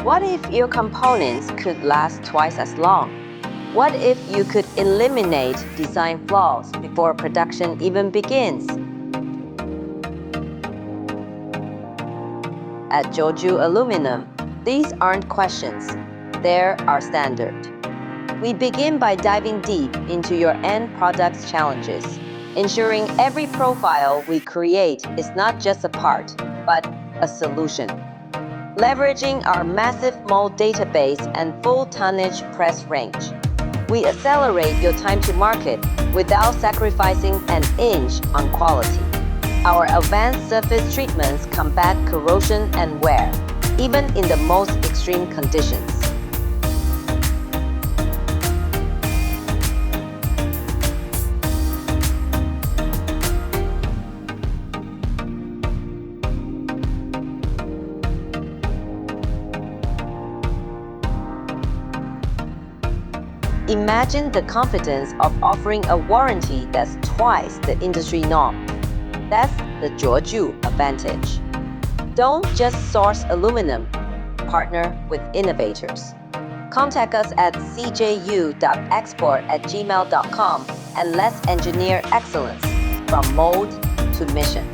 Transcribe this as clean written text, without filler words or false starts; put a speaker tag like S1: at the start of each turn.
S1: What if your components could last twice as long? What if you could eliminate design flaws before production even begins? At ZHUOJU Aluminum, these aren't questions, they're our standard. We begin by diving deep into your end product's challenges, ensuring every profile we create is not just a part, but a solution. Leveraging our massive mold database and full tonnage press range, we accelerate your time to market without sacrificing an inch on quality. Our advanced surface treatments combat corrosion and wear, even in the most extreme conditions. Imagine the confidence of offering a warranty that's twice the industry norm. That's the ZHUOJU advantage. Don't just source aluminum, partner with innovators. Contact us at cju.export@gmail.com and let's engineer excellence from mold to mission.